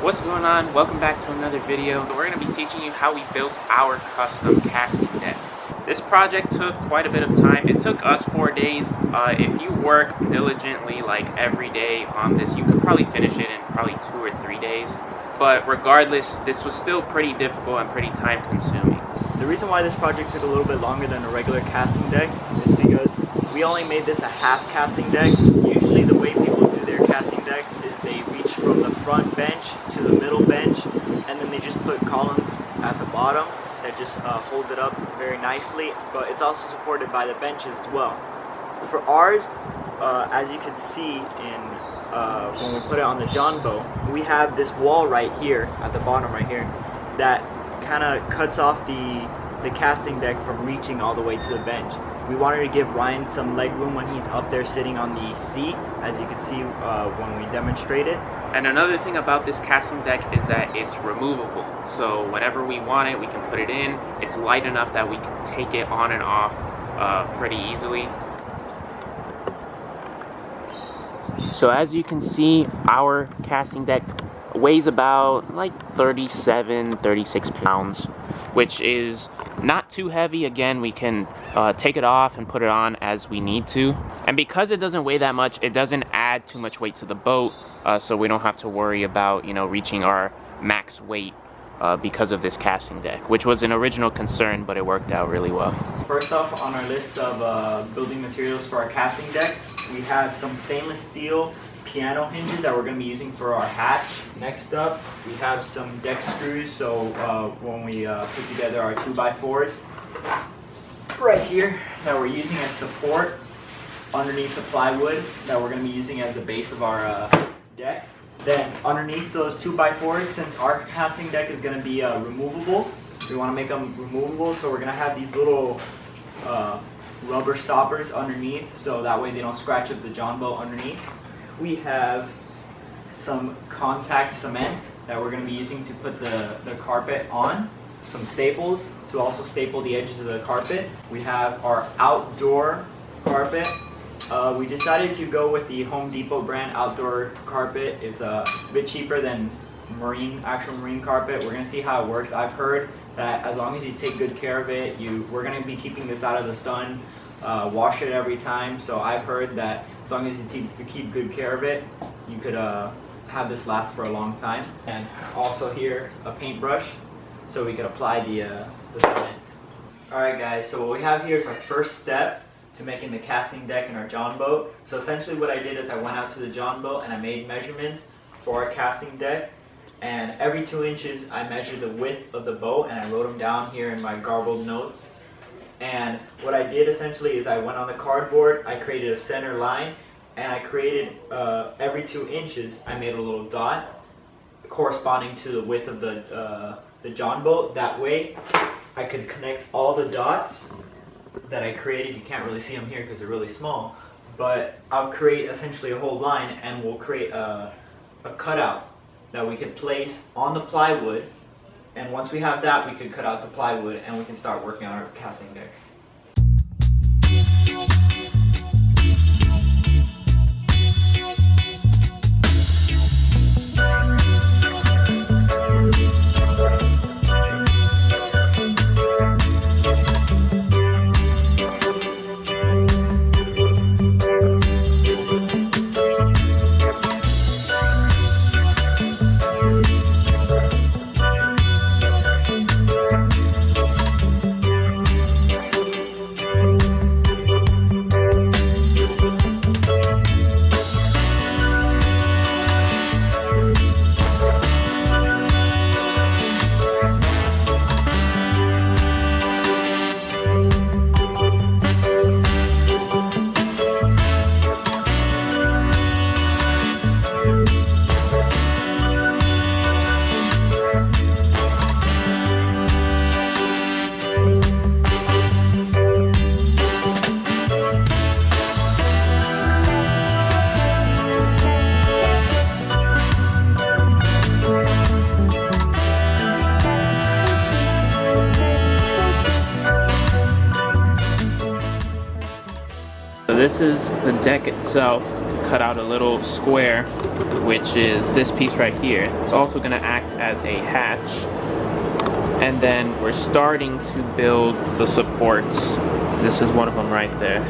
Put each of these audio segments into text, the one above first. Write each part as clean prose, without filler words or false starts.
What's going on? Welcome back to another video. We're going to be teaching you how we built our custom casting deck. This project took quite a bit of time. It took us 4 days. If you work diligently like every day on this, you could probably finish it in probably 2 or 3 days. But regardless, this was still pretty difficult and pretty time consuming. The reason why this project took a little bit longer than a regular casting deck is because we only made this a half casting deck. Usually the way people do their casting decks is they reach from the front bench to the middle bench, and then they just put columns at the bottom that just hold it up very nicely, but it's also supported by the benches as well. For ours, as you can see when we put it on the Jon Boat, we have this wall right here at the bottom right here that kind of cuts off the casting deck from reaching all the way to the bench. We wanted to give Ryan some leg room when he's up there sitting on the seat, as you can see when we demonstrated. And another thing about this casting deck is that it's removable. So whenever we want it, we can put it in. It's light enough that we can take it on and off pretty easily. So as you can see, our casting deck weighs about like 36 pounds, which is not too heavy. Again, we can take it off and put it on as we need to. And because it doesn't weigh that much, it doesn't add too much weight to the boat, so we don't have to worry about, reaching our max weight because of this casting deck, which was an original concern, but it worked out really well. First off on our list of building materials for our casting deck, we have some stainless steel piano hinges that we're going to be using for our hatch. Next up, we have some deck screws, so when we put together our 2x4s right here that we're using as support underneath the plywood that we're going to be using as the base of our deck. Then underneath those 2x4s, since our casting deck is going to be removable, we want to make them removable, so we're going to have these little rubber stoppers underneath, so that way they don't scratch up the Jon Boat underneath. We have some contact cement that we're going to be using to put the carpet on. Some staples to also staple the edges of the carpet. We have our outdoor carpet. We decided to go with the Home Depot brand outdoor carpet. It's a bit cheaper than actual marine carpet. We're going to see how it works. I've heard that as long as you take good care of it, we're going to be keeping this out of the sun, wash it every time. So I've heard that as long as you keep good care of it, you could have this last for a long time. And also here, a paintbrush, so we could apply the cement. Alright guys, so what we have here is our first step to making the casting deck in our Jon Boat. So essentially what I did is I went out to the Jon Boat and I made measurements for our casting deck. And every 2 inches I measured the width of the boat and I wrote them down here in my garbled notes. And what I did essentially is I went on the cardboard, I created a center line, and I created every 2 inches I made a little dot corresponding to the width of the Jon Boat. That way I could connect all the dots that I created. You can't really see them here because they're really small, but I'll create essentially a whole line and we'll create a cutout that we could place on the plywood. And once we have that, we could cut out the plywood and we can start working on our casting deck. So this is the deck itself. cut out a little square, which is this piece right here. It's also going to act as a hatch. And then we're starting to build the supports. This is one of them right there.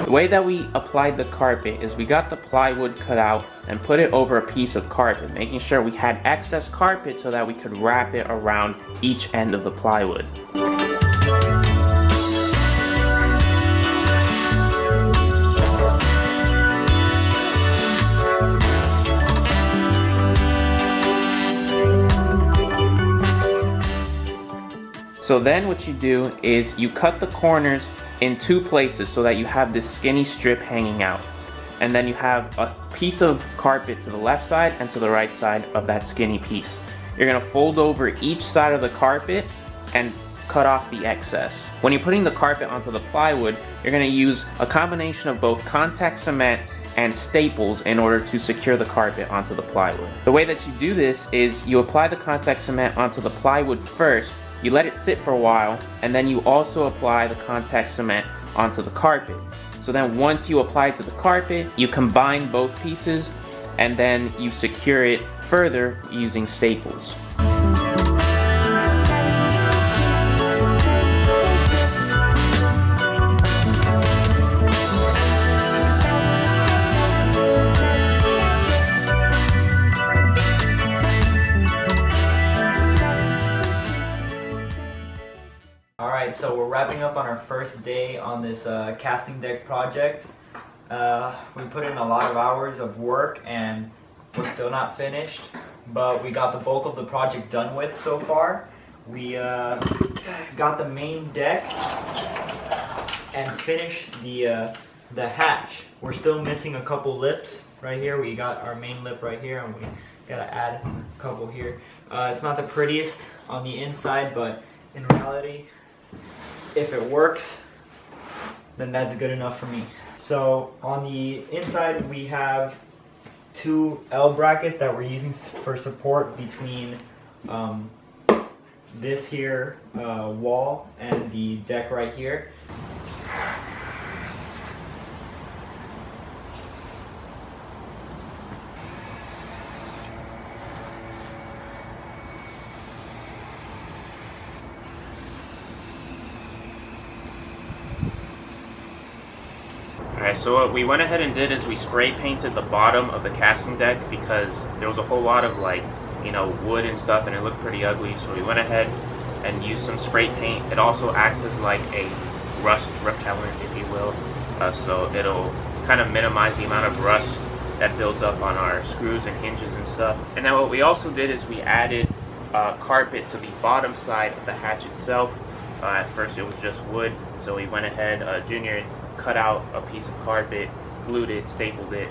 The way that we applied the carpet is we got the plywood cut out and put it over a piece of carpet, making sure we had excess carpet so that we could wrap it around each end of the plywood. So then what you do is you cut the corners in two places so that you have this skinny strip hanging out. And then you have a piece of carpet to the left side and to the right side of that skinny piece. You're gonna fold over each side of the carpet and cut off the excess. When you're putting the carpet onto the plywood, you're gonna use a combination of both contact cement and staples in order to secure the carpet onto the plywood. The way that you do this is you apply the contact cement onto the plywood first, you let it sit for a while, and then you also apply the contact cement onto the carpet. So then once you apply it to the carpet, you combine both pieces, and then you secure it further using staples. Alright, so we're wrapping up on our first day on this casting deck project. We put in a lot of hours of work and we're still not finished, but we got the bulk of the project done with so far. We got the main deck and finished the hatch. We're still missing a couple lips right here. We got our main lip right here and we gotta add a couple here. It's not the prettiest on the inside, but in reality, if it works, then that's good enough for me. So on the inside we have two L brackets that we're using for support between this here wall and the deck right here. Alright, so what we went ahead and did is we spray painted the bottom of the casting deck because there was a whole lot of wood and stuff and it looked pretty ugly. So we went ahead and used some spray paint. It also acts as like a rust repellent, if you will. So it'll kind of minimize the amount of rust that builds up on our screws and hinges and stuff. And then what we also did is we added carpet to the bottom side of the hatch itself. At first it was just wood, so we went ahead, Junior cut out a piece of carpet, glued it, stapled it,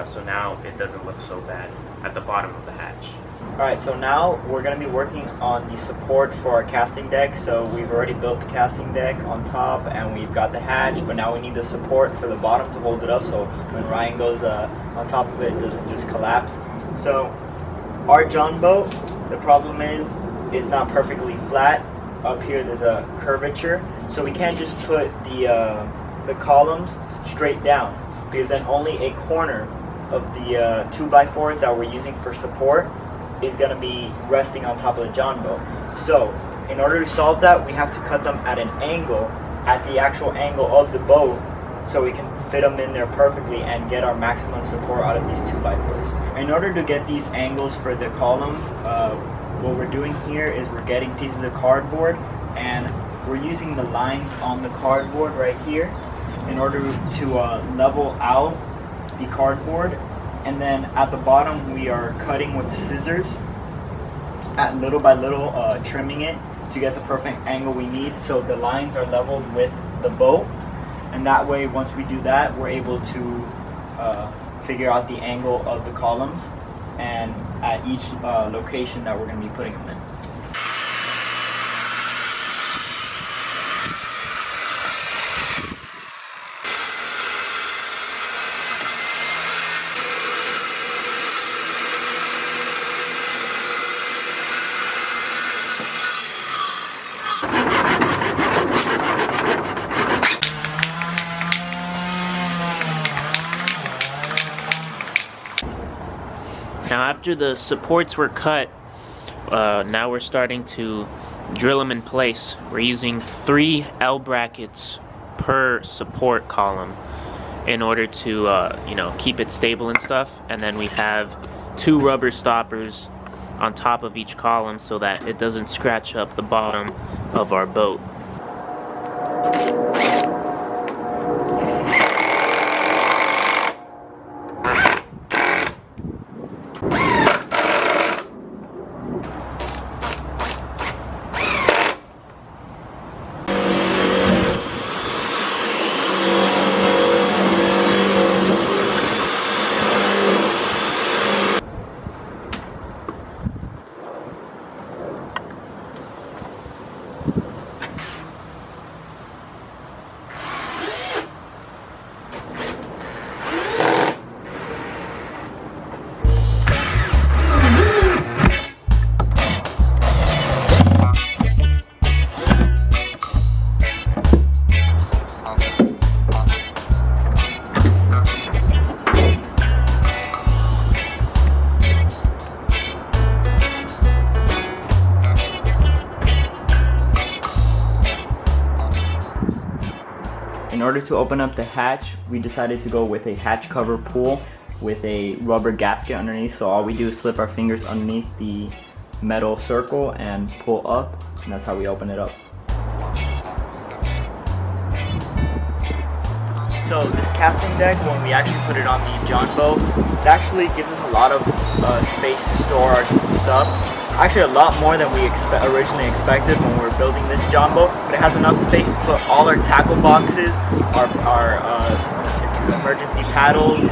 so now it doesn't look so bad at the bottom of the hatch. Alright, so now we're going to be working on the support for our casting deck. So we've already built the casting deck on top and we've got the hatch, but now we need the support for the bottom to hold it up so when Ryan goes on top of it, it doesn't just collapse. So our Jon Boat, the problem is it's not perfectly flat. Up here there's a curvature, so we can't just put the columns straight down because then only a corner of the 2x4s that we're using for support is going to be resting on top of the Jon Boat. So in order to solve that, we have to cut them at an angle, at the actual angle of the boat, so we can fit them in there perfectly and get our maximum support out of these 2x4s. In order to get these angles for the columns, what we're doing here is we're getting pieces of cardboard and we're using the lines on the cardboard right here in order to level out the cardboard, and then at the bottom we are cutting with scissors at little by little, trimming it to get the perfect angle we need so the lines are leveled with the boat, and that way once we do that we're able to figure out the angle of the columns and at each location that we're going to be putting them in. after the supports were cut, now we're starting to drill them in place. We're using 3 L brackets per support column in order to you know, keep it stable and stuff. And then we have 2 rubber stoppers on top of each column so that it doesn't scratch up the bottom of our boat. In order to open up the hatch, we decided to go with a hatch cover pull with a rubber gasket underneath. So all we do is slip our fingers underneath the metal circle and pull up, and that's how we open it up. So this casting deck, when we actually put it on the Jon Boat, it actually gives us a lot of space to store our stuff. Actually a lot more than we originally expected when we were building this Jon Boat, but it has enough space to put all our tackle boxes, our emergency paddles,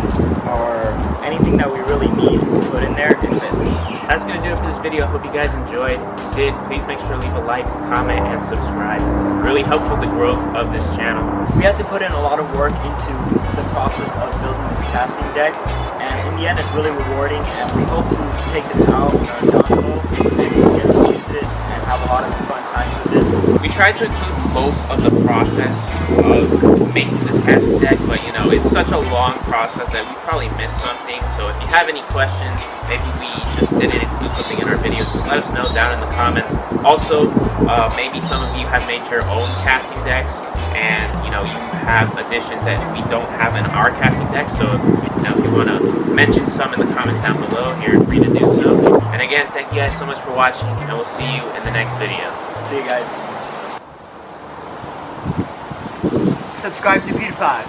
or anything that we really need to put in there. It fits. That's gonna do it for this video. I hope you guys enjoyed. If you did, please make sure to leave a like, comment, and subscribe. It really helps with the growth of this channel. We had to put in a lot of work into the process of building this casting deck, and in the end it's really rewarding, and we hope to take this out in our Jon Boat and get to use it and have a lot of fun times with this. We tried to include most of the process of making this casting deck, but you know, it's such a long process that we probably missed something. So if you have any questions, maybe we just didn't include something in our video, just let us know down in the comments. Also, maybe some of you have made your own casting decks, and you know, you have additions that we don't have in our casting deck. So you know, if you want to mention some in the comments down below, you're free to do so. And again, thank you guys so much for watching, and we'll see you in the next video. See you guys. Subscribe to PewDiePie.